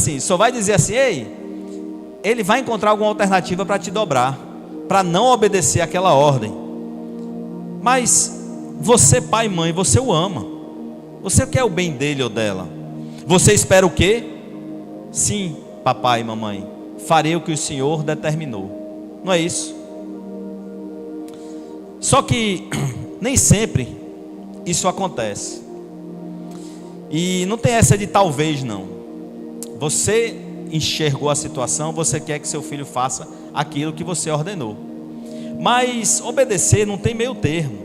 assim, só vai dizer assim: ei, ele vai encontrar alguma alternativa para te dobrar, para não obedecer aquela ordem. Mas você, pai e mãe, você o ama, você quer o bem dele ou dela. Você espera o quê? Sim, papai e mamãe, farei o que o Senhor determinou. Não é isso? Só que nem sempre isso acontece. E não tem essa de talvez não. Você enxergou a situação, você quer que seu filho faça aquilo que você ordenou. Mas obedecer não tem meio termo.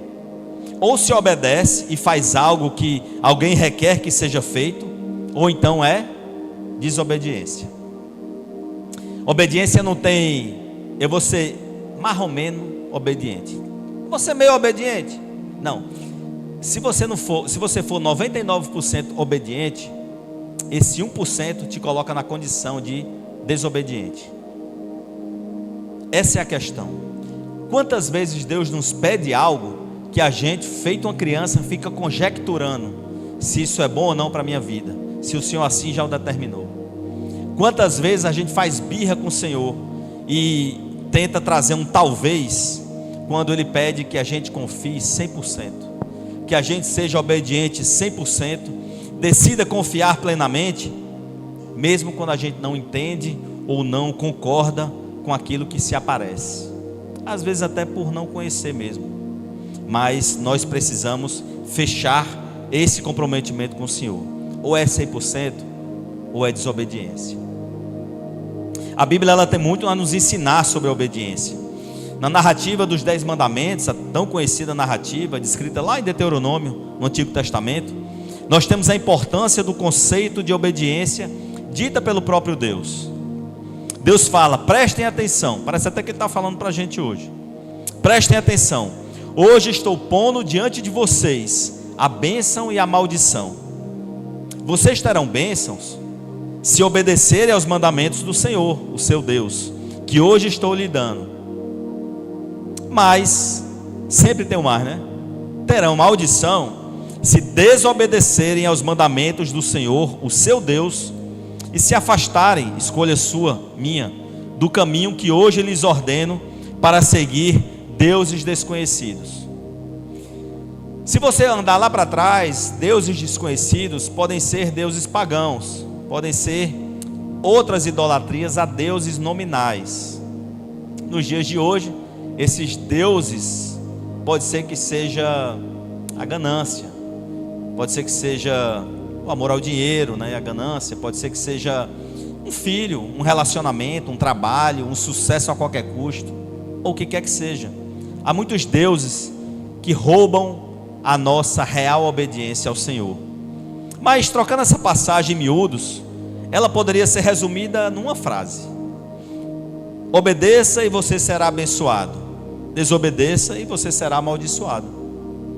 Ou se obedece e faz algo que alguém requer que seja feito, ou então é desobediência. Obediência não tem, eu vou ser mais ou menos obediente. Você meio obediente? Não. Se você for 99% obediente, esse 1% te coloca na condição de desobediente. Essa é a questão. Quantas vezes Deus nos pede algo que a gente, feito uma criança, fica conjecturando se isso é bom ou não para a minha vida, se o Senhor assim já o determinou. Quantas vezes a gente faz birra com o Senhor e tenta trazer um talvez, quando Ele pede que a gente confie 100%, que a gente seja obediente 100%, decida confiar plenamente, mesmo quando a gente não entende ou não concorda com aquilo que se aparece, às vezes até por não conhecer mesmo. Mas nós precisamos fechar esse comprometimento com o Senhor. Ou é 100% ou é desobediência. A Bíblia ela tem muito a nos ensinar sobre a obediência. Na narrativa dos 10 mandamentos, a tão conhecida narrativa, descrita lá em Deuteronômio, no Antigo Testamento, nós temos a importância do conceito de obediência dita pelo próprio Deus. Deus fala, prestem atenção, parece até que Ele está falando para a gente hoje. Prestem atenção, hoje estou pondo diante de vocês a bênção e a maldição. Vocês terão bênçãos se obedecerem aos mandamentos do Senhor, o seu Deus, que hoje estou lhe dando. Mas, sempre tem um mas, né? Terão maldição se desobedecerem aos mandamentos do Senhor, o seu Deus, e se afastarem, escolha sua, minha, do caminho que hoje lhes ordeno para seguir deuses desconhecidos. Se você andar lá para trás, deuses desconhecidos podem ser deuses pagãos, podem ser outras idolatrias a deuses nominais. Nos dias de hoje, esses deuses, pode ser que seja a ganância, pode ser que seja o amor ao dinheiro, né? A ganância, pode ser que seja um filho, um relacionamento, um trabalho, um sucesso a qualquer custo, ou o que quer que seja. Há muitos deuses que roubam a nossa real obediência ao Senhor. Mas trocando essa passagem em miúdos, ela poderia ser resumida numa frase: obedeça e você será abençoado, desobedeça e você será amaldiçoado.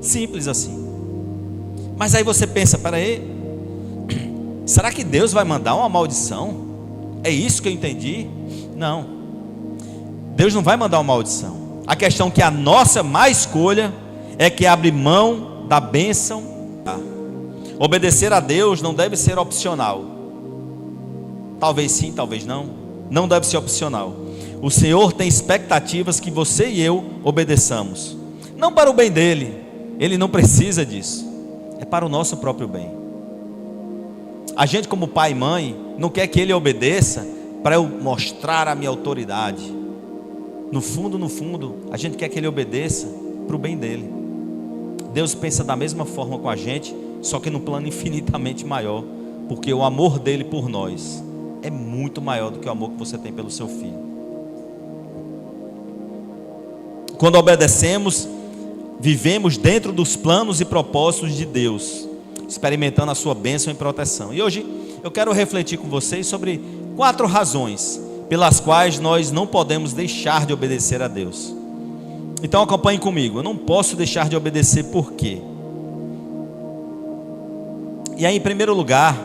Simples assim. Mas aí você pensa, peraí, será que Deus vai mandar uma maldição? É isso que eu entendi? Não, Deus não vai mandar uma maldição. A questão que a nossa má escolha é que abre mão da bênção. Obedecer a Deus não deve ser opcional. Talvez sim, talvez não. Não deve ser opcional. O Senhor tem expectativas que você e eu obedeçamos. Não para o bem dele, ele não precisa disso. É para o nosso próprio bem. A gente, como pai e mãe, não quer que ele obedeça para eu mostrar a minha autoridade. No fundo, a gente quer que ele obedeça para o bem dele. Deus pensa da mesma forma com a gente, só que num plano infinitamente maior, porque o amor dele por nós é muito maior do que o amor que você tem pelo seu filho. Quando obedecemos, vivemos dentro dos planos e propósitos de Deus, experimentando a sua bênção e proteção. E hoje eu quero refletir com vocês sobre 4 razões pelas quais nós não podemos deixar de obedecer a Deus. Então acompanhem comigo. Eu não posso deixar de obedecer por quê? E aí, em primeiro lugar,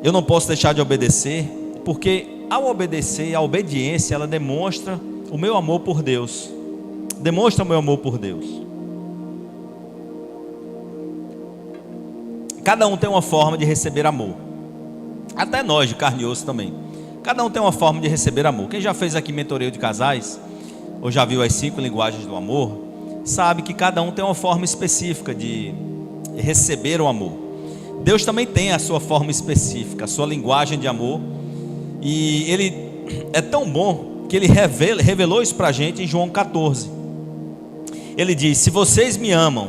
eu não posso deixar de obedecer porque ao obedecer, a obediência, ela demonstra o meu amor por Deus. Demonstra o meu amor por Deus. Cada um tem uma forma de receber amor. Até nós de carne e osso também. Cada um tem uma forma de receber amor. Quem já fez aqui mentoreio de casais, ou já viu as 5 linguagens do amor, sabe que cada um tem uma forma específica de receber o amor. Deus também tem a sua forma específica, a sua linguagem de amor. E Ele é tão bom que Ele revelou isso para a gente em João 14. Ele diz: se vocês me amam,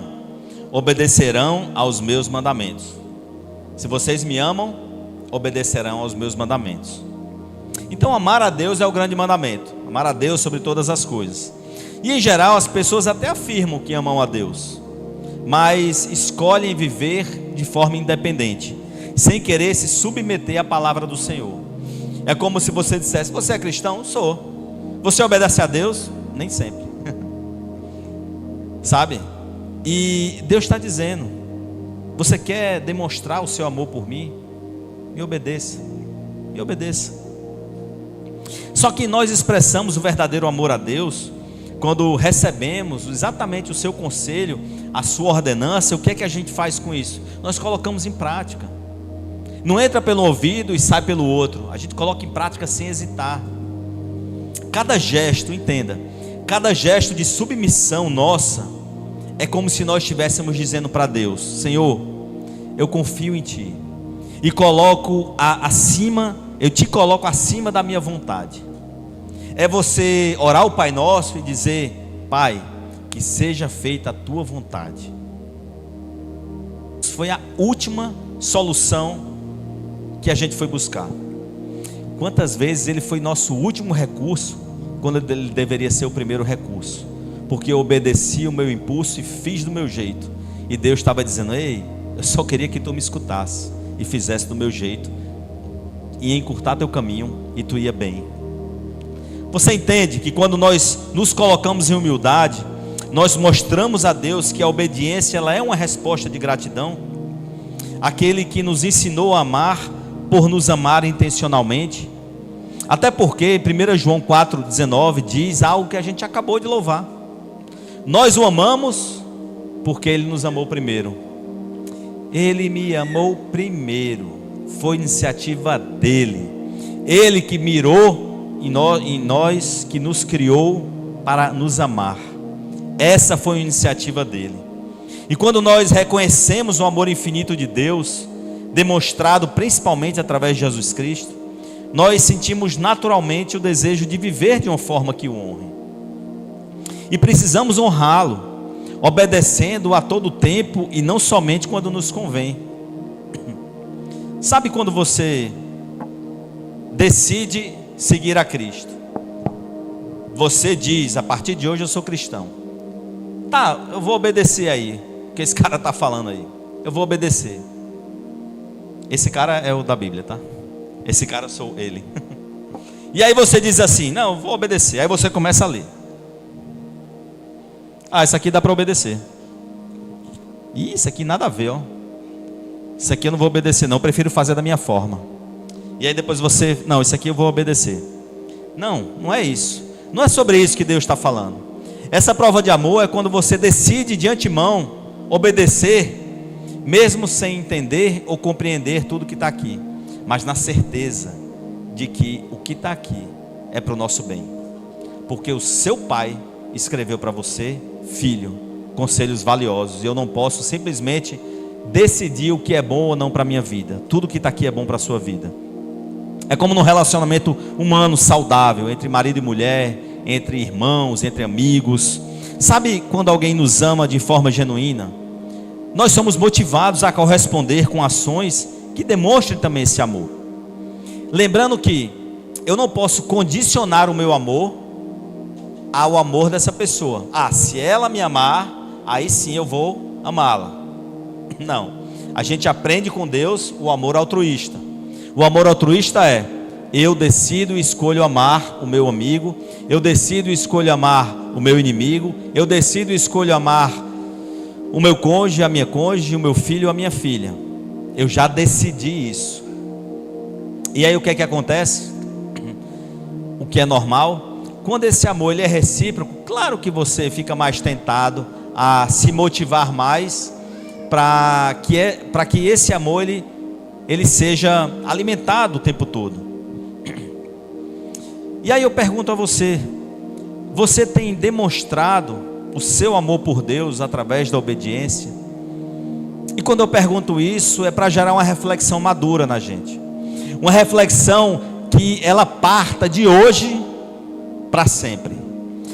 obedecerão aos meus mandamentos. Se vocês me amam, obedecerão aos meus mandamentos. Então amar a Deus é o grande mandamento. Amar a Deus sobre todas as coisas. E em geral as pessoas até afirmam que amam a Deus, mas escolhem viver de forma independente, sem querer se submeter à palavra do Senhor. É como se você dissesse: você é cristão? Sou. Você obedece a Deus? Nem sempre. Sabe? E Deus está dizendo: você quer demonstrar o seu amor por mim? Me obedeça. Me obedeça. Só que nós expressamos o verdadeiro amor a Deus quando recebemos exatamente o seu conselho, a sua ordenança. O que é que a gente faz com isso? Nós colocamos em prática. Não entra pelo ouvido e sai pelo outro. A gente coloca em prática sem hesitar. Cada gesto, entenda, cada gesto de submissão nossa é como se nós estivéssemos dizendo para Deus: Senhor, eu confio em Ti e eu te coloco acima da minha vontade. É você orar o Pai Nosso e dizer: Pai, que seja feita a Tua vontade. Isso foi a última solução que a gente foi buscar. Quantas vezes ele foi nosso último recurso, quando ele deveria ser o primeiro recurso? Porque eu obedeci o meu impulso e fiz do meu jeito. E Deus estava dizendo: ei, eu só queria que tu me escutasse e fizesse do meu jeito, ia encurtar teu caminho e tu ia bem. Você entende que quando nós nos colocamos em humildade, nós mostramos a Deus que a obediência ela é uma resposta de gratidão? Aquele que nos ensinou a amar por nos amar intencionalmente. Até porque 1 João 4,19 diz algo que a gente acabou de louvar: nós o amamos porque Ele nos amou primeiro. Ele me amou primeiro, foi iniciativa dEle. Ele que mirou em nós, que nos criou para nos amar. Essa foi a iniciativa dEle. E quando nós reconhecemos o amor infinito de Deus, demonstrado principalmente através de Jesus Cristo, nós sentimos naturalmente o desejo de viver de uma forma que o honre. E precisamos honrá-lo, obedecendo a todo tempo e não somente quando nos convém. Sabe quando você decide seguir a Cristo? Você diz: a partir de hoje eu sou cristão. Tá, eu vou obedecer aí o que esse cara está falando aí. Eu vou obedecer. Esse cara é o da Bíblia, tá? Esse cara sou ele. E aí você diz assim: não, eu vou obedecer. Aí você começa a ler. Ah, isso aqui dá para obedecer. Ih, isso aqui nada a ver, ó. Isso aqui eu não vou obedecer não, eu prefiro fazer da minha forma. E aí depois você: não, isso aqui eu vou obedecer. Não, não é isso. Não é sobre isso que Deus está falando. Essa prova de amor é quando você decide de antemão obedecer, mesmo sem entender ou compreender tudo que está aqui, mas na certeza de que o que está aqui é para o nosso bem. Porque o seu pai escreveu para você: filho, conselhos valiosos. E eu não posso simplesmente decidir o que é bom ou não para a minha vida. Tudo que está aqui é bom para a sua vida. É como num relacionamento humano saudável, entre marido e mulher, entre irmãos, entre amigos. Sabe quando alguém nos ama de forma genuína? Nós somos motivados a corresponder com ações que demonstrem também esse amor. Lembrando que eu não posso condicionar o meu amor ao amor dessa pessoa. Ah, se ela me amar, aí sim eu vou amá-la. Não, a gente aprende com Deus o amor altruísta. O amor altruísta é: eu decido e escolho amar o meu amigo, eu decido e escolho amar o meu inimigo, eu decido e escolho amar o meu cônjuge, a minha cônjuge, o meu filho, a minha filha. Eu já decidi isso. E aí o que é que acontece? O que é normal? Quando esse amor ele é recíproco, claro que você fica mais tentado a se motivar mais para que esse amor ele ele seja alimentado o tempo todo. E aí eu pergunto a você: você tem demonstrado o seu amor por Deus através da obediência? E quando eu pergunto isso, é para gerar uma reflexão madura na gente, uma reflexão que ela parta de hoje para sempre,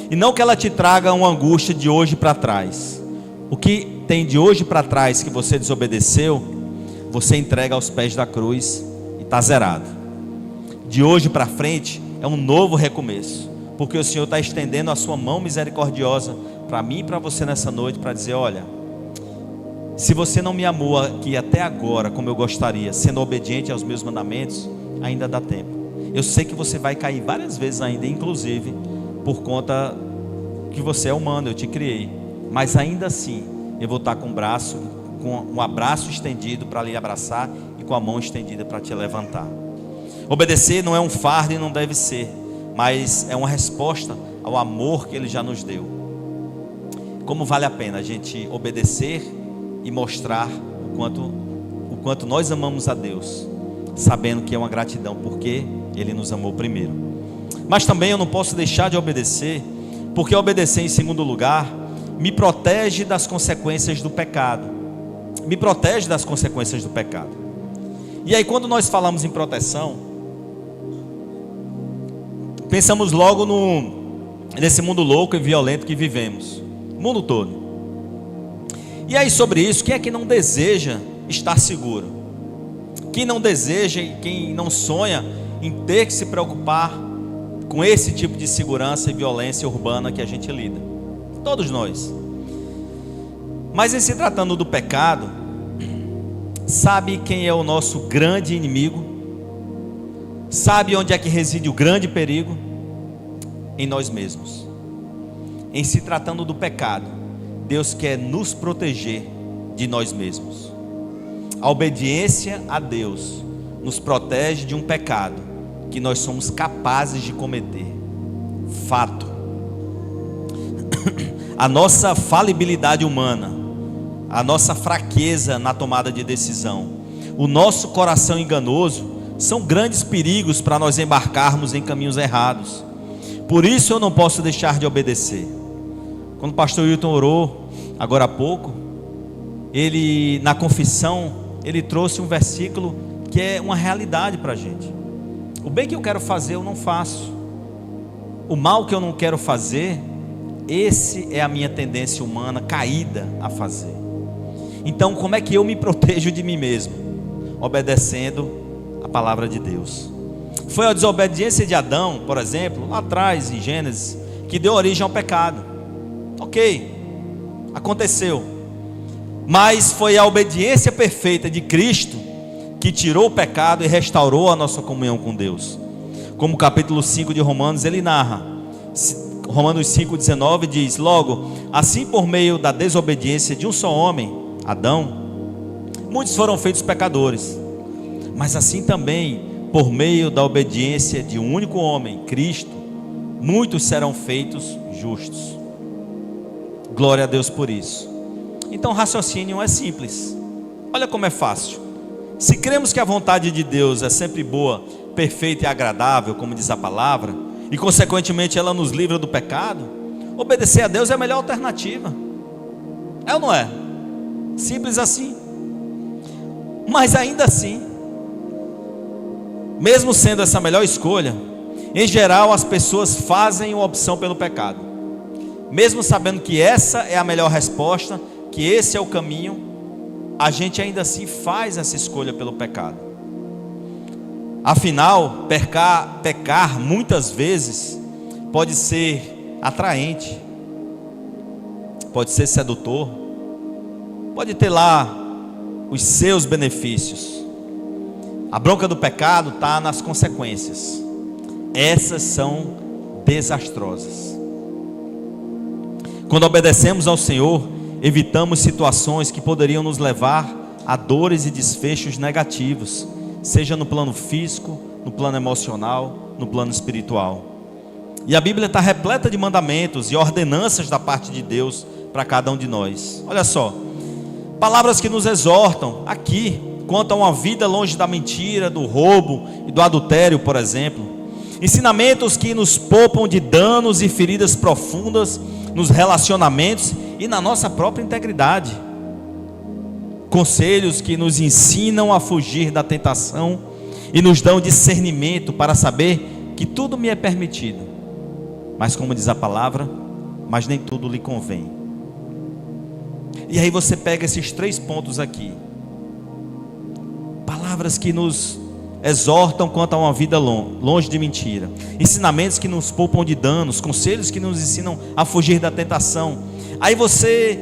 e não que ela te traga uma angústia de hoje para trás. O que tem de hoje para trás que você desobedeceu, você entrega aos pés da cruz e está zerado. De hoje para frente é um novo recomeço, porque o Senhor está estendendo a sua mão misericordiosa para mim e para você nessa noite, para dizer: olha, se você não me amou aqui até agora como eu gostaria, sendo obediente aos meus mandamentos, ainda dá tempo. Eu sei que você vai cair várias vezes ainda, inclusive por conta que você é humano, eu te criei, mas ainda assim eu vou estar com um abraço estendido para lhe abraçar e com a mão estendida para te levantar. Obedecer não é um fardo e não deve ser, mas é uma resposta ao amor que Ele já nos deu. Como vale a pena a gente obedecer e mostrar o quanto nós amamos a Deus, sabendo que é uma gratidão porque Ele nos amou primeiro. Mas também eu não posso deixar de obedecer, porque obedecer, em segundo lugar, me protege das consequências do pecado. Me protege das consequências do pecado. E aí, quando nós falamos em proteção, pensamos logo nesse mundo louco e violento que vivemos, o mundo todo. E aí, sobre isso, quem é que não deseja estar seguro? Quem não deseja e quem não sonha em ter que se preocupar com esse tipo de segurança e violência urbana que a gente lida? Todos nós. Mas em se tratando do pecado, sabe quem é o nosso grande inimigo? Sabe onde é que reside o grande perigo? Em nós mesmos. Em se tratando do pecado, Deus quer nos proteger de nós mesmos. A obediência a Deus nos protege de um pecado que nós somos capazes de cometer. Fato. A nossa falibilidade humana, a nossa fraqueza na tomada de decisão, o nosso coração enganoso são grandes perigos para nós embarcarmos em caminhos errados. Por isso eu não posso deixar de obedecer. Quando o pastor Wilton orou agora há pouco, ele na confissão, ele trouxe um versículo que é uma realidade para a gente. O bem que eu quero fazer eu não faço, o mal que eu não quero fazer, esse é a minha tendência humana caída a fazer. Então como é que eu me protejo de mim mesmo? Obedecendo a palavra de Deus. Foi a desobediência de Adão, por exemplo, lá atrás em Gênesis, que deu origem ao pecado. Ok, aconteceu. Mas foi a obediência perfeita de Cristo que tirou o pecado e restaurou a nossa comunhão com Deus. Como o capítulo 5 de Romanos ele narra, Romanos 5,19 diz: logo, assim por meio da desobediência de um só homem, Adão, muitos foram feitos pecadores, mas assim também por meio da obediência de um único homem, Cristo, muitos serão feitos justos. Glória a Deus por isso. Então o raciocínio é simples. Olha como é fácil. Se cremos que a vontade de Deus é sempre boa, perfeita e agradável, como diz a palavra, e consequentemente ela nos livra do pecado, obedecer a Deus é a melhor alternativa. É ou não é? Simples assim. Mas ainda assim, mesmo sendo essa a melhor escolha, em geral as pessoas fazem uma opção pelo pecado, mesmo sabendo que essa é a melhor resposta, que esse é o caminho, a gente ainda assim faz essa escolha pelo pecado. Afinal, pecar muitas vezes pode ser atraente, pode ser sedutor, pode ter lá os seus benefícios. A bronca do pecado está nas consequências. Essas são desastrosas. Quando obedecemos ao Senhor, evitamos situações que poderiam nos levar a dores e desfechos negativos, seja no plano físico, no plano emocional, no plano espiritual. E a Bíblia está repleta de mandamentos e ordenanças da parte de Deus para cada um de nós. Olha só, palavras que nos exortam aqui, quanto a uma vida longe da mentira, do roubo e do adultério, por exemplo. Ensinamentos que nos poupam de danos e feridas profundas nos relacionamentos e na nossa própria integridade. Conselhos que nos ensinam a fugir da tentação e nos dão discernimento para saber que tudo me é permitido, mas como diz a palavra, mas nem tudo lhe convém. E aí você pega esses 3 pontos aqui, palavras que nos exortam quanto a uma vida longe de mentira, ensinamentos que nos poupam de danos, conselhos que nos ensinam a fugir da tentação. Aí você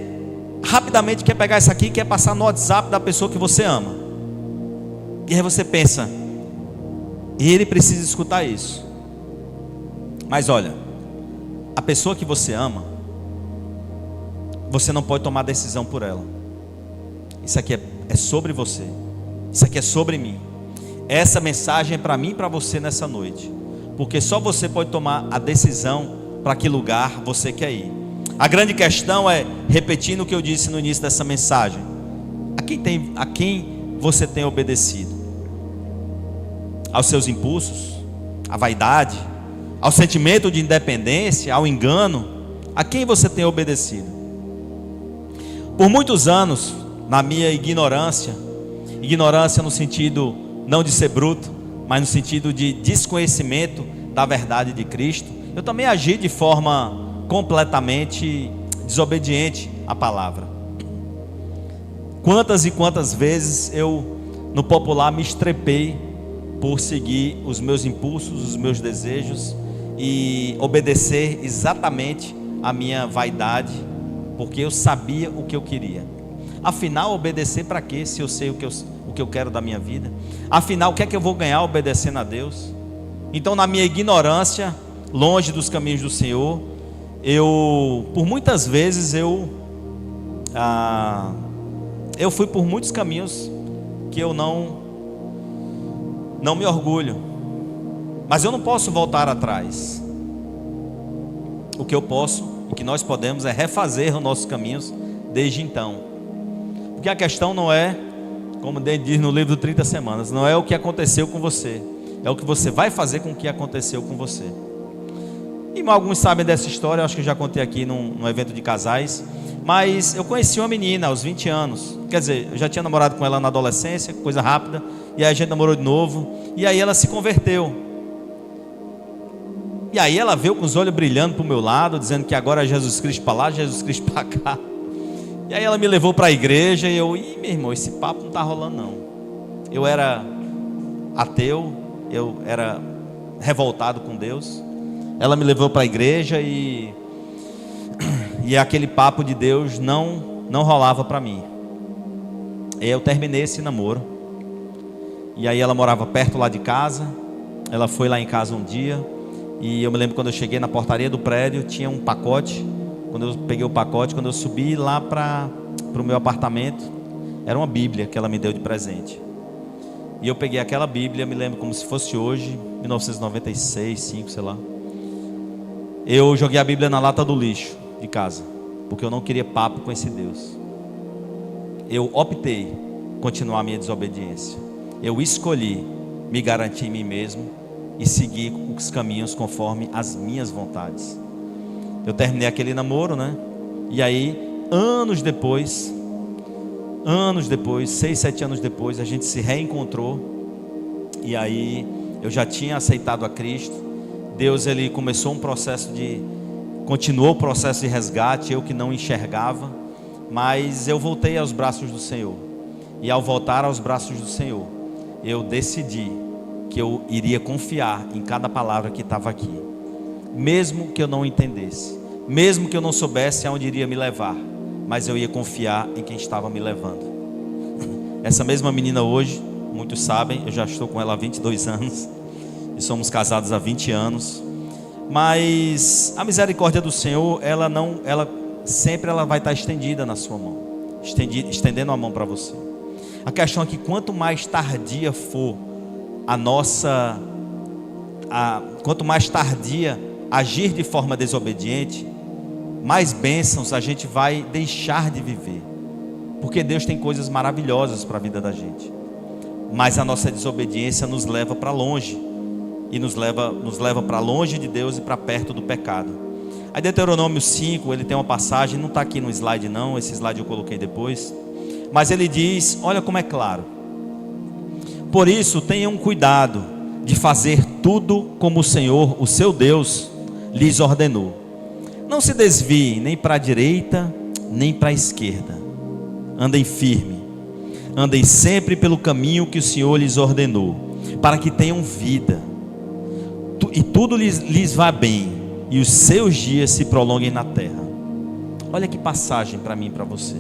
rapidamente quer pegar isso aqui e quer passar no WhatsApp da pessoa que você ama, e aí você pensa, ele precisa escutar isso. Mas olha, a pessoa que você ama, você não pode tomar decisão por ela. Isso aqui é sobre você, isso aqui é sobre mim. Essa mensagem é para mim e para você nessa noite, porque só você pode tomar a decisão para que lugar você quer ir. A grande questão é, repetindo o que eu disse no início dessa mensagem, a quem você tem obedecido? Aos seus impulsos, à vaidade, ao sentimento de independência, ao engano? A quem você tem obedecido? Por muitos anos, na minha ignorância no sentido não de ser bruto, mas no sentido de desconhecimento da verdade de Cristo, eu também agi de forma completamente desobediente à palavra. Quantas e quantas vezes eu, no popular, me estrepei por seguir os meus impulsos, os meus desejos e obedecer exatamente à minha vaidade, porque eu sabia o que eu queria. Afinal, obedecer para quê, se eu sei o que eu quero da minha vida? Afinal, o que é que eu vou ganhar obedecendo a Deus? Então, na minha ignorância, longe dos caminhos do Senhor, por muitas vezes eu fui por muitos caminhos que eu não me orgulho, mas eu não posso voltar atrás. O que eu posso e que nós podemos é refazer os nossos caminhos desde então. Porque a questão não é, como diz no livro 30 semanas, não é o que aconteceu com você, é o que você vai fazer com o que aconteceu com você. E alguns sabem dessa história, eu acho que eu já contei aqui num evento de casais. Mas eu conheci uma menina aos 20 anos. Quer dizer, eu já tinha namorado com ela na adolescência, coisa rápida. E aí a gente namorou de novo. E aí ela se converteu. E aí ela veio com os olhos brilhando para o meu lado, dizendo que agora é Jesus Cristo para lá, Jesus Cristo para cá. E aí ela me levou para a igreja e eu, meu irmão, esse papo não está rolando não. Eu era ateu, eu era revoltado com Deus. Ela me levou para a igreja e aquele papo de Deus não rolava para mim. E eu terminei esse namoro. E aí ela morava perto lá de casa. Ela foi lá em casa um dia. E eu me lembro quando eu cheguei na portaria do prédio, tinha um pacote. Quando eu peguei o pacote, quando eu subi lá para o meu apartamento, era uma Bíblia que ela me deu de presente. E eu peguei aquela Bíblia, me lembro como se fosse hoje, 1996, 5, sei lá. Eu joguei a Bíblia na lata do lixo de casa, porque eu não queria papo com esse Deus. Eu optei continuar a minha desobediência. Eu escolhi me garantir em mim mesmo e seguir os caminhos conforme as minhas vontades. Eu terminei aquele namoro, né? E aí, anos depois, 6, 7 anos depois, a gente se reencontrou. E aí, eu já tinha aceitado a Cristo. Deus, ele começou continuou o processo de resgate, eu que não enxergava. Mas eu voltei aos braços do Senhor. E ao voltar aos braços do Senhor, eu decidi que eu iria confiar em cada palavra que estava aqui. Mesmo que eu não entendesse, mesmo que eu não soubesse aonde iria me levar, mas eu ia confiar em quem estava me levando. Essa mesma menina hoje, muitos sabem, eu já estou com ela há 22 anos e somos casados há 20 anos. Mas a misericórdia do Senhor, ela sempre vai estar estendida na sua mão, estendendo a mão para você. A questão é que quanto mais tardia for quanto mais tardia agir de forma desobediente, mais bênçãos a gente vai deixar de viver, porque Deus tem coisas maravilhosas para a vida da gente. mas a nossa desobediência nos leva para longe, e nos leva para longe de Deus e para perto do pecado. Aí Deuteronômio 5, ele tem uma passagem, não está aqui no slide não, esse slide eu coloquei depois, mas ele diz, olha como é claro: por isso tenham cuidado de fazer tudo como o Senhor, o seu Deus, lhes ordenou. Não se desviem nem para a direita, nem para a esquerda. Andem firme, andem sempre pelo caminho que o Senhor lhes ordenou, para que tenham vida, e tudo lhes vá bem, e os seus dias se prolonguem na terra. Olha que passagem para mim e para você.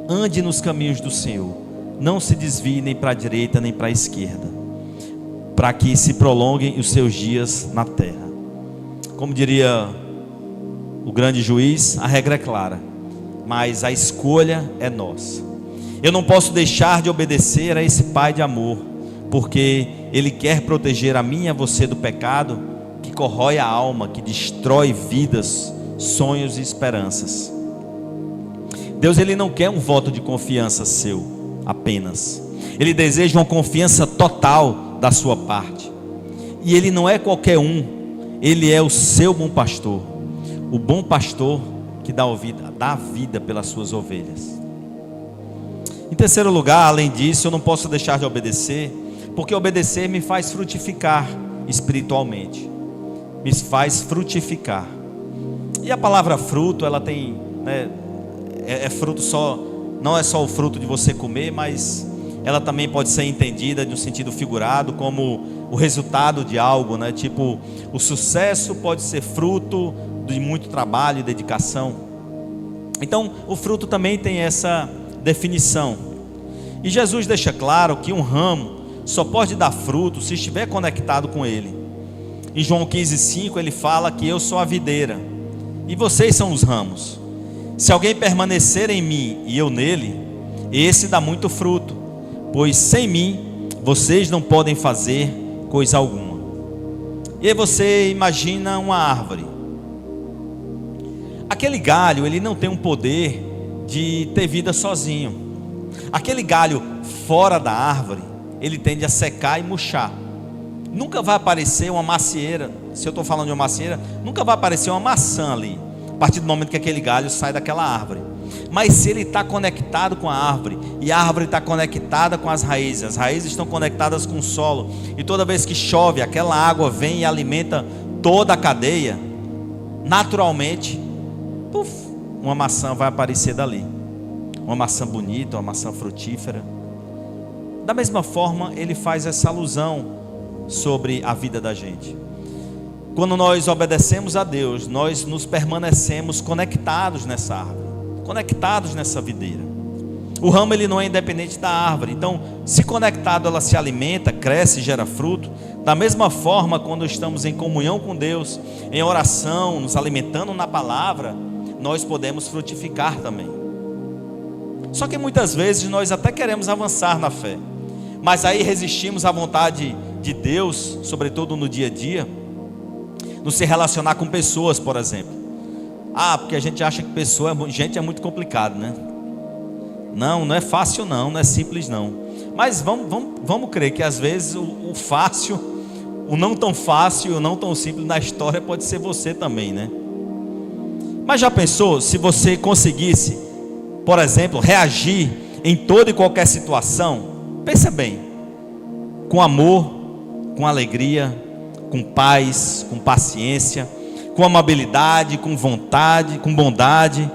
Ande nos caminhos do Senhor, não se desvie nem para a direita nem para a esquerda, para que se prolonguem os seus dias na terra. Como diria o grande juiz, a regra é clara, mas a escolha é nossa. Eu não posso deixar de obedecer a esse Pai de amor, porque Ele quer proteger a mim e a você do pecado que corrói a alma, que destrói vidas, sonhos e esperanças. Deus, Ele não quer um voto de confiança seu apenas. Ele deseja uma confiança total da sua parte. E Ele não é qualquer um, Ele é o seu bom pastor, o bom pastor que dá a vida pelas suas ovelhas. Em terceiro lugar, além disso, eu não posso deixar de obedecer, porque obedecer me faz frutificar espiritualmente, me faz frutificar. E a palavra fruto, ela tem, né, é fruto só, não é só o fruto de você comer, mas ela também pode ser entendida de um sentido figurado como o resultado de algo, né? Tipo, o sucesso pode ser fruto de muito trabalho e dedicação. Então, o fruto também tem essa definição. E Jesus deixa claro que um ramo só pode dar fruto se estiver conectado com Ele. Em João 15,5 ele fala que eu sou a videira e vocês são os ramos. Se alguém permanecer em mim e eu nele, esse dá muito fruto, pois sem mim vocês não podem fazer coisa alguma. E aí você imagina uma árvore. Aquele galho, ele não tem um poder de ter vida sozinho. Aquele galho fora da árvore, ele tende a secar e murchar. Nunca vai aparecer uma macieira. Se eu estou falando de uma macieira, nunca vai aparecer uma maçã ali, a partir do momento que aquele galho sai daquela árvore. Mas se ele está conectado com a árvore, e a árvore está conectada com as raízes estão conectadas com o solo, e toda vez que chove, aquela água vem e alimenta toda a cadeia, naturalmente, puf, uma maçã vai aparecer dali. Uma maçã bonita, uma maçã frutífera. Da mesma forma, ele faz essa alusão sobre a vida da gente. Quando nós obedecemos a Deus, nós nos permanecemos conectados nessa árvore, conectados nessa videira. O ramo, ele não é independente da árvore. Então, se conectado, ela se alimenta, cresce e gera fruto. Da mesma forma, quando estamos em comunhão com Deus, em oração, nos alimentando na palavra, nós podemos frutificar também. Só que muitas vezes nós até queremos avançar na fé, mas aí resistimos à vontade de Deus, sobretudo no dia a dia, no se relacionar com pessoas, por exemplo. Porque a gente acha que gente é muito complicado, né? Não é fácil não é simples não. Mas vamos crer que às vezes o fácil, o não tão fácil, o não tão simples na história pode ser você também, né? Mas já pensou se você conseguisse, por exemplo, reagir em toda e qualquer situação? Pensa bem, com amor, com alegria, com paz, com paciência, com amabilidade, com vontade, com bondade,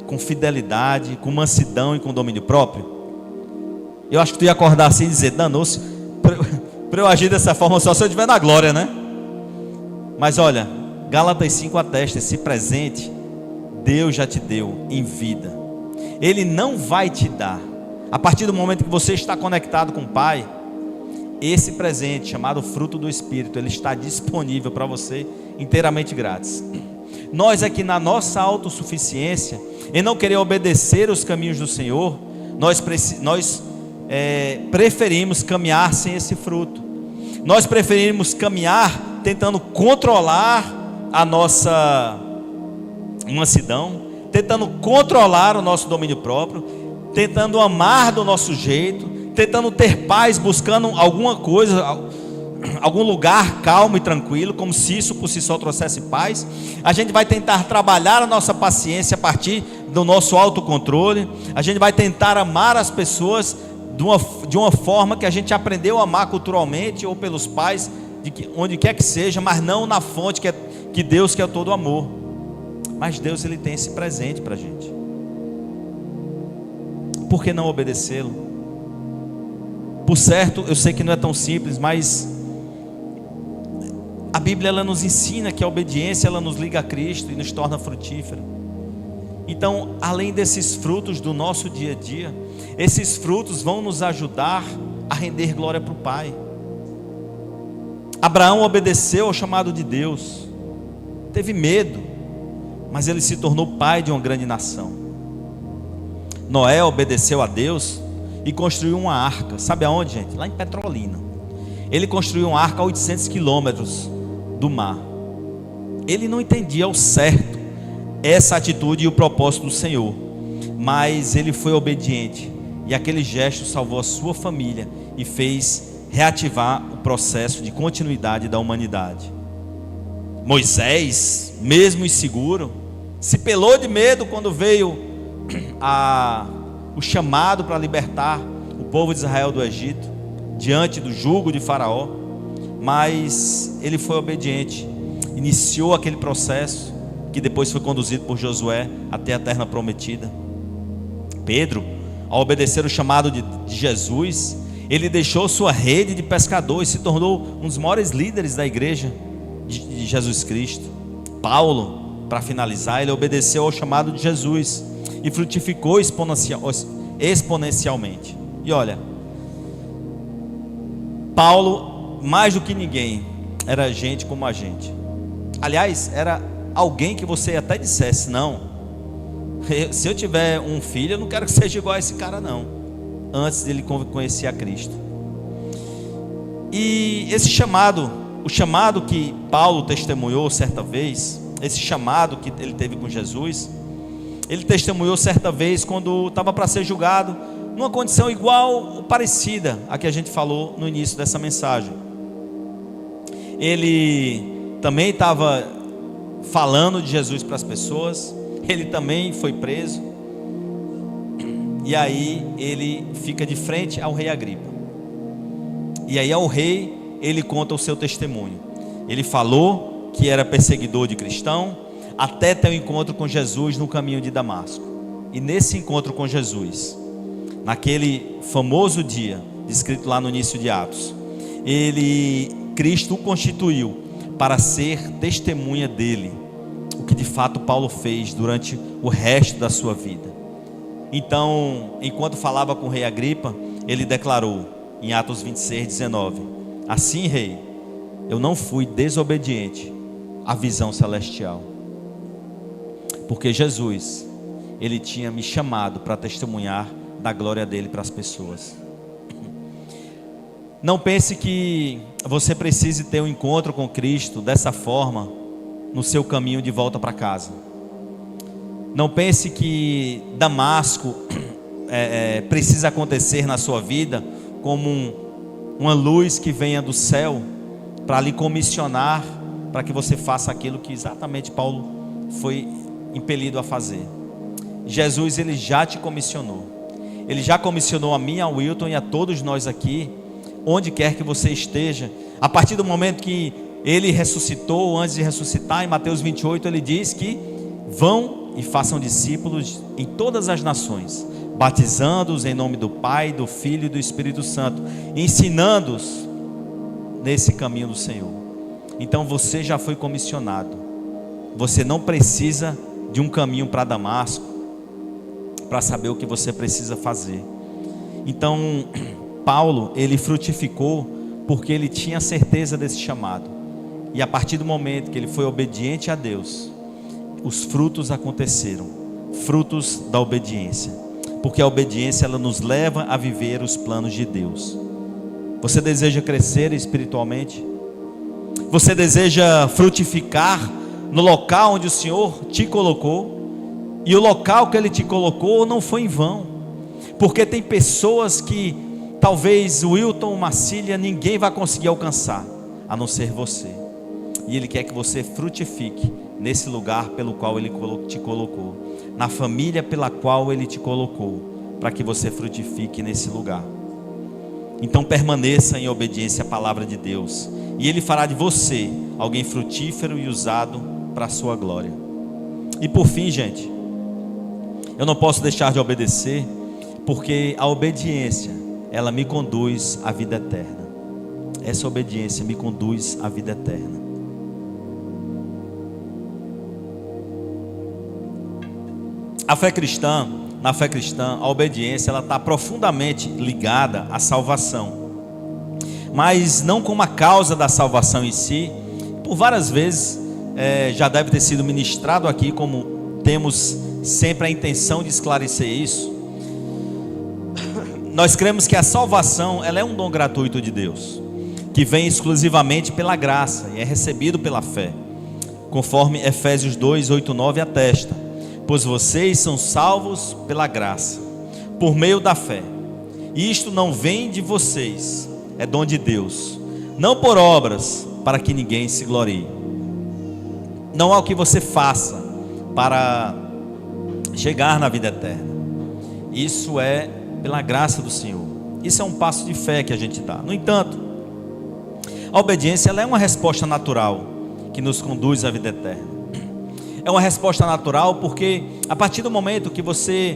com fidelidade, com mansidão e com domínio próprio. Eu acho que tu ia acordar assim e dizer: danou-se, para eu agir dessa forma só se eu estiver na glória, né? Mas olha, Gálatas 5 atesta: esse presente Deus já te deu em vida. Ele não vai te dar, a partir do momento que você está conectado com o Pai, esse presente chamado fruto do Espírito, ele está disponível para você inteiramente grátis. Nós aqui na nossa autossuficiência, em não querer obedecer os caminhos do Senhor, nós preferimos caminhar sem esse fruto. Nós preferimos caminhar tentando controlar a nossa mansidão, tentando controlar o nosso domínio próprio, tentando amar do nosso jeito, tentando ter paz, buscando alguma coisa, algum lugar calmo e tranquilo, como se isso por si só trouxesse paz. A gente vai tentar trabalhar a nossa paciência a partir do nosso autocontrole. A gente vai tentar amar as pessoas de uma forma que a gente aprendeu a amar culturalmente ou pelos pais, onde quer que seja, mas não na fonte que Deus, que é todo amor. Mas Deus, Ele tem esse presente para a gente. Por que não obedecê-lo? Por certo, eu sei que não é tão simples, mas a Bíblia, ela nos ensina que a obediência, ela nos liga a Cristo e nos torna frutífera. Então, além desses frutos do nosso dia a dia, esses frutos vão nos ajudar a render glória para o Pai. Abraão obedeceu ao chamado de Deus, teve medo, mas ele se tornou pai de uma grande nação. Noé obedeceu a Deus e construiu uma arca. Sabe aonde, gente? Lá em Petrolina. Ele construiu uma arca a 800 quilômetros do mar. Ele não entendia ao certo essa atitude e o propósito do Senhor, mas ele foi obediente, e aquele gesto salvou a sua família e fez reativar o processo de continuidade da humanidade. Moisés, mesmo inseguro, se pelou de medo quando veio o chamado para libertar o povo de Israel do Egito, diante do jugo de Faraó, mas ele foi obediente, iniciou aquele processo, que depois foi conduzido por Josué até a terra prometida. Pedro, ao obedecer o chamado de Jesus, ele deixou sua rede de pescador e se tornou um dos maiores líderes da igreja de Jesus Cristo. Paulo, para finalizar, ele obedeceu ao chamado de Jesus e frutificou exponencialmente. E olha, Paulo, mais do que ninguém, era gente como a gente. Aliás, era alguém que você até dissesse: não, se eu tiver um filho, eu não quero que seja igual a esse cara não, antes dele conhecer a Cristo. E esse chamado, o chamado que Paulo testemunhou certa vez, esse chamado que ele teve com Jesus, ele testemunhou certa vez quando estava para ser julgado, numa condição igual ou parecida a que a gente falou no início dessa mensagem. Ele também estava falando de Jesus para as pessoas, ele também foi preso, e aí ele fica de frente ao rei Agripa, e aí ao rei ele conta o seu testemunho. Ele falou que era perseguidor de cristão, até ter um encontro com Jesus no caminho de Damasco. E nesse encontro com Jesus, naquele famoso dia, descrito lá no início de Atos, Cristo o constituiu para ser testemunha dele, o que de fato Paulo fez durante o resto da sua vida. Então, enquanto falava com o rei Agripa, ele declarou em Atos 26, 19: assim, rei, eu não fui desobediente à visão celestial, porque Jesus, ele tinha me chamado para testemunhar da glória dele para as pessoas. Não pense que você precise ter um encontro com Cristo dessa forma no seu caminho de volta para casa. Não pense que Damasco precisa acontecer na sua vida como uma luz que venha do céu para lhe comissionar, para que você faça aquilo que exatamente Paulo foi impelido a fazer. Jesus, ele já te comissionou. Ele já comissionou a mim, ao Wilton e a todos nós aqui, onde quer que você esteja. A partir do momento que ele ressuscitou, antes de ressuscitar, em Mateus 28, ele diz que vão e façam discípulos em todas as nações, batizando-os em nome do Pai, do Filho e do Espírito Santo, ensinando-os nesse caminho do Senhor. Então você já foi comissionado. Você não precisa de um caminho para Damasco para saber o que você precisa fazer. Então Paulo, ele frutificou porque ele tinha certeza desse chamado. E a partir do momento que ele foi obediente a Deus, os frutos aconteceram, frutos da obediência, porque a obediência, ela nos leva a viver os planos de Deus. Você deseja crescer espiritualmente? Você deseja frutificar no local onde o Senhor te colocou? E o local que Ele te colocou não foi em vão, porque tem pessoas que talvez o Wilton, Marcília, ninguém vai conseguir alcançar, a não ser você. E Ele quer que você frutifique nesse lugar pelo qual Ele te colocou, na família pela qual Ele te colocou, para que você frutifique nesse lugar. Então permaneça em obediência à palavra de Deus, e Ele fará de você alguém frutífero e usado para a sua glória. E por fim, gente, eu não posso deixar de obedecer, porque a obediência, ela me conduz à vida eterna. Essa obediência me conduz à vida eterna. A fé cristã, na fé cristã, a obediência, ela está profundamente ligada à salvação, mas não como a causa da salvação em si. Por várias vezes já deve ter sido ministrado aqui, como temos sempre a intenção de esclarecer isso. Nós cremos que a salvação, ela é um dom gratuito de Deus, que vem exclusivamente pela graça e é recebido pela fé, conforme Efésios 2, 8, 9 atesta. Pois vocês são salvos pela graça, por meio da fé. E isto não vem de vocês, é dom de Deus, não por obras, para que ninguém se glorie. Não há o que você faça para chegar na vida eterna. Isso é pela graça do Senhor. Isso é um passo de fé que a gente dá. No entanto, a obediência, ela é uma resposta natural que nos conduz à vida eterna. É uma resposta natural porque a partir do momento que você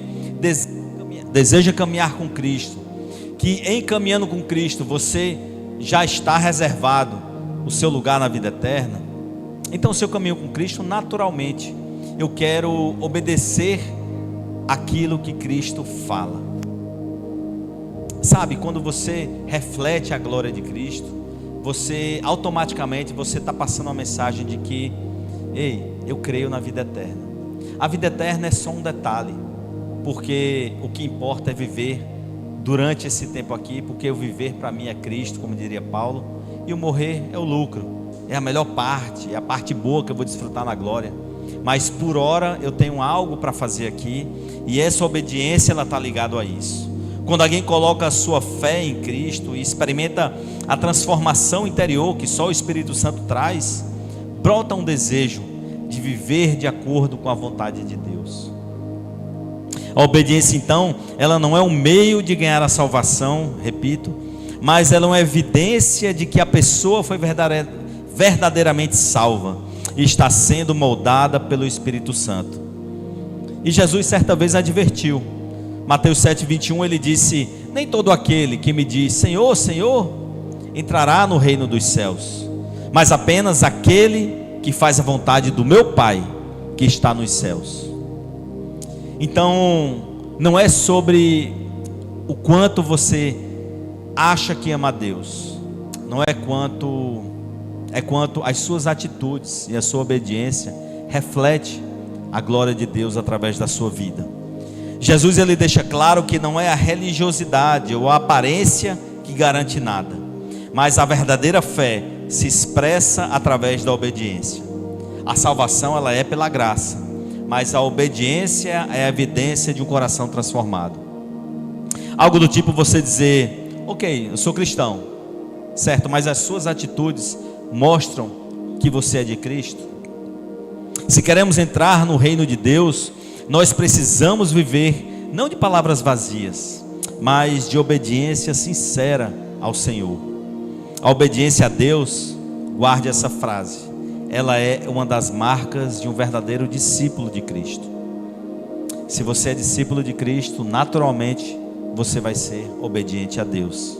deseja caminhar com Cristo, que em caminhando com Cristo você já está reservado o seu lugar na vida eterna, então o seu caminho com Cristo, naturalmente, eu quero obedecer aquilo que Cristo fala. Sabe, quando você reflete a glória de Cristo, você automaticamente está passando uma mensagem de que, ei, eu creio na vida eterna. A vida eterna é só um detalhe, porque o que importa é viver durante esse tempo aqui, porque o viver para mim é Cristo, como diria Paulo, e o morrer é o lucro, é a melhor parte, é a parte boa que eu vou desfrutar na glória. Mas por hora eu tenho algo para fazer aqui, e essa obediência, ela está ligada a isso. Quando alguém coloca a sua fé em Cristo e experimenta a transformação interior que só o Espírito Santo traz, brota um desejo de viver de acordo com a vontade de Deus. A obediência, então, ela não é um meio de ganhar a salvação, repito, mas ela é uma evidência de que a pessoa foi verdadeiramente salva e está sendo moldada pelo Espírito Santo. E Jesus certa vez advertiu, Mateus 7, 21, ele disse: nem todo aquele que me diz Senhor, Senhor, entrará no reino dos céus, mas apenas aquele que faz a vontade do meu Pai que está nos céus. Então, não é sobre o quanto você acha que ama a Deus, não é quanto as suas atitudes e a sua obediência reflete a glória de Deus através da sua vida. Jesus, ele deixa claro que não é a religiosidade ou a aparência que garante nada, mas a verdadeira fé se expressa através da obediência. A salvação, ela é pela graça, mas a obediência é a evidência de um coração transformado. Algo do tipo você dizer: ok, eu sou cristão, certo, mas as suas atitudes mostram que você é de Cristo. Se queremos entrar no reino de Deus, nós precisamos viver não de palavras vazias, mas de obediência sincera ao Senhor. A obediência a Deus, guarde essa frase, ela é uma das marcas de um verdadeiro discípulo de Cristo. Se você é discípulo de Cristo, naturalmente você vai ser obediente a Deus.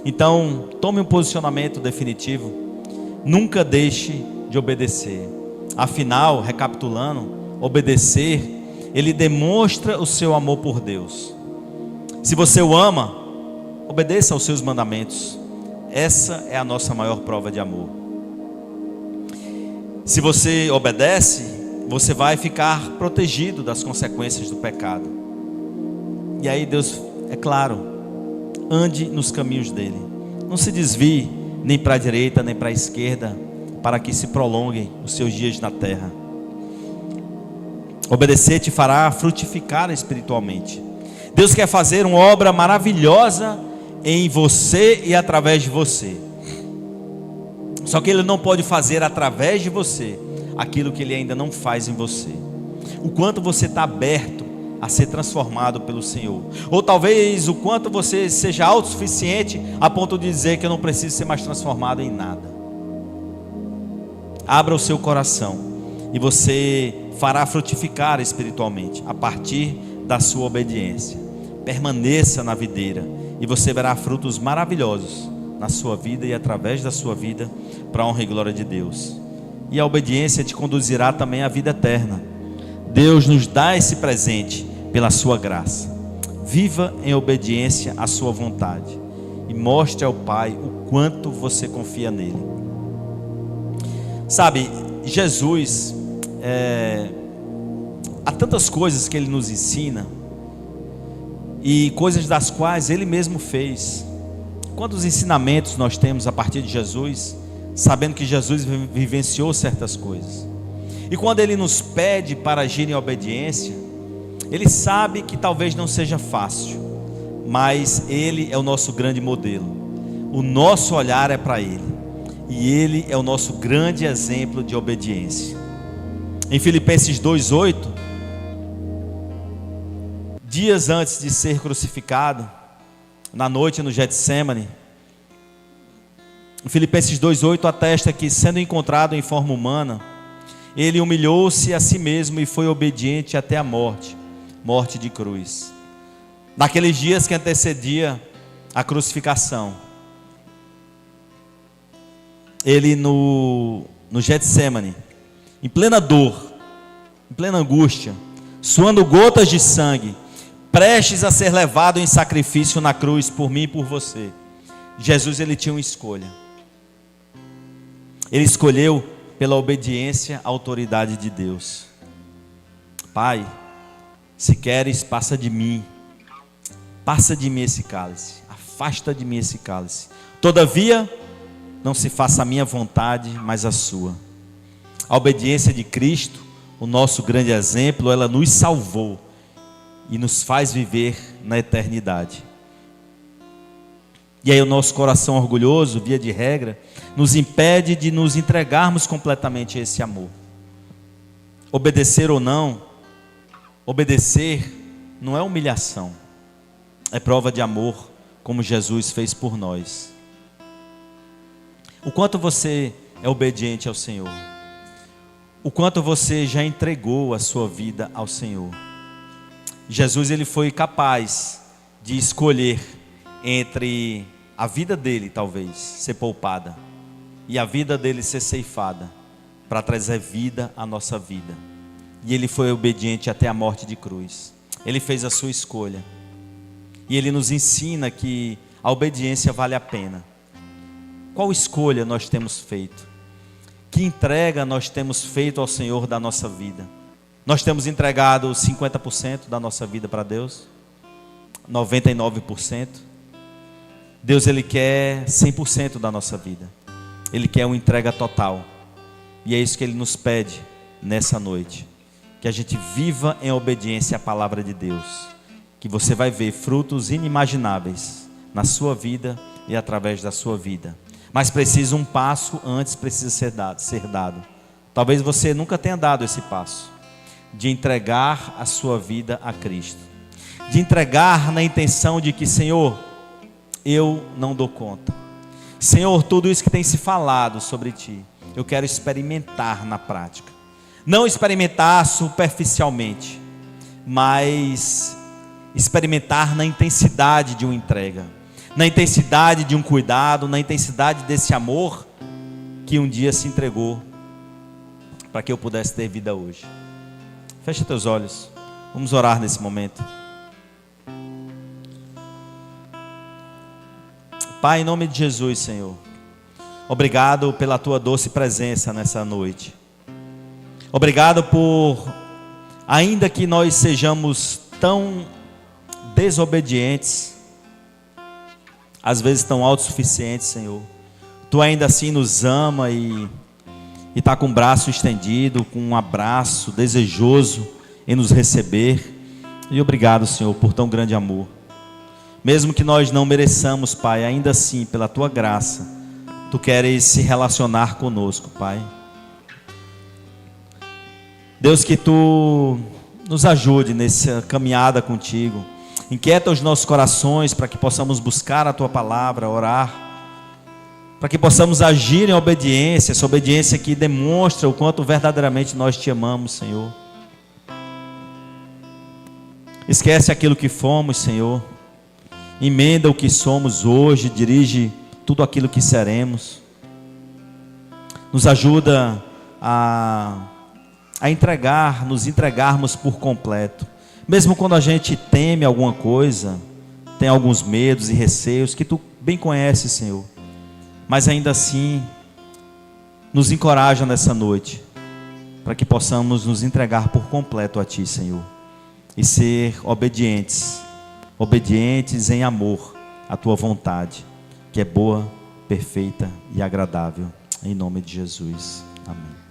Então, tome um posicionamento definitivo. Nunca deixe de obedecer. Afinal, recapitulando, obedecer, ele demonstra o seu amor por Deus. Se você o ama, obedeça aos seus mandamentos. Essa é a nossa maior prova de amor. Se você obedece, você vai ficar protegido das consequências do pecado. E aí Deus, é claro, ande nos caminhos dele. Não se desvie nem para a direita nem para a esquerda, para que se prolonguem os seus dias na terra. Obedecer te fará frutificar espiritualmente. Deus quer fazer uma obra maravilhosa em você e através de você. Só que Ele não pode fazer através de você aquilo que Ele ainda não faz em você. O quanto você está aberto a ser transformado pelo Senhor. Ou talvez o quanto você seja autossuficiente a ponto de dizer que eu não preciso ser mais transformado em nada. Abra o seu coração e você fará frutificar espiritualmente a partir da sua obediência. Permaneça na videira e você verá frutos maravilhosos na sua vida e através da sua vida, para a honra e glória de Deus. E a obediência te conduzirá também à vida eterna. Deus nos dá esse presente pela sua graça. Viva em obediência à sua vontade e mostre ao Pai o quanto você confia nele. Sabe, Jesus, há tantas coisas que Ele nos ensina e coisas das quais Ele mesmo fez. Quantos ensinamentos nós temos a partir de Jesus, sabendo que Jesus vivenciou certas coisas. E quando Ele nos pede para agir em obediência, Ele sabe que talvez não seja fácil, mas Ele é o nosso grande modelo. O nosso olhar é para Ele, e Ele é o nosso grande exemplo de obediência. Em Filipenses 2:8, dias antes de ser crucificado, na noite no Getsêmani, Filipenses 2:8 atesta que, sendo encontrado em forma humana, Ele humilhou-se a si mesmo e foi obediente até a morte de cruz. Naqueles dias que antecedia a crucificação, Ele no Getsêmani, em plena dor, em plena angústia, suando gotas de sangue, prestes a ser levado em sacrifício na cruz por mim e por você, Jesus, Ele tinha uma escolha. Ele escolheu pela obediência à autoridade de Deus. Pai, se queres, passa de mim esse cálice, afasta de mim esse cálice, todavia não se faça a minha vontade, mas a sua. A obediência de Cristo, o nosso grande exemplo, ela nos salvou e nos faz viver na eternidade. E aí o nosso coração orgulhoso, via de regra, nos impede de nos entregarmos completamente a esse amor. Obedecer ou não, obedecer não é humilhação, é prova de amor, como Jesus fez por nós. O quanto você é obediente ao Senhor, o quanto você já entregou a sua vida ao Senhor. Jesus, Ele foi capaz de escolher entre a vida dele talvez ser poupada e a vida dele ser ceifada, para trazer vida à nossa vida. E Ele foi obediente até a morte de cruz. Ele fez a sua escolha. E Ele nos ensina que a obediência vale a pena. Qual escolha nós temos feito? Que entrega nós temos feito ao Senhor da nossa vida? Nós temos entregado 50% da nossa vida para Deus? 99%? Deus, Ele quer 100% da nossa vida. Ele quer uma entrega total. E é isso que Ele nos pede nessa noite. Que a gente viva em obediência à palavra de Deus. Que você vai ver frutos inimagináveis na sua vida e através da sua vida. Mas precisa um passo antes, precisa ser dado. Talvez você nunca tenha dado esse passo. De entregar a sua vida a Cristo. De entregar na intenção de que, Senhor, eu não dou conta. Senhor, tudo isso que tem se falado sobre Ti, eu quero experimentar na prática. Não experimentar superficialmente, mas experimentar na intensidade de uma entrega, na intensidade de um cuidado, na intensidade desse amor que um dia se entregou para que eu pudesse ter vida hoje. Fecha teus olhos, vamos orar nesse momento. Pai, em nome de Jesus, Senhor, obrigado pela Tua doce presença nessa noite. Obrigado por, ainda que nós sejamos tão desobedientes, às vezes tão autossuficientes, Senhor, Tu ainda assim nos ama e está com o braço estendido, com um abraço desejoso em nos receber. E obrigado, Senhor, por tão grande amor. Mesmo que nós não mereçamos, Pai, ainda assim, pela Tua graça, Tu queres se relacionar conosco, Pai. Deus, que Tu nos ajude nessa caminhada contigo. Inquieta os nossos corações para que possamos buscar a Tua palavra, orar, para que possamos agir em obediência, essa obediência que demonstra o quanto verdadeiramente nós Te amamos, Senhor. Esquece aquilo que fomos, Senhor. Emenda o que somos hoje, dirige tudo aquilo que seremos. Nos ajuda a nos entregarmos por completo. Mesmo quando a gente teme alguma coisa, tem alguns medos e receios que Tu bem conheces, Senhor. Mas ainda assim, nos encoraja nessa noite, para que possamos nos entregar por completo a Ti, Senhor. E ser obedientes em amor à Tua vontade, que é boa, perfeita e agradável. Em nome de Jesus. Amém.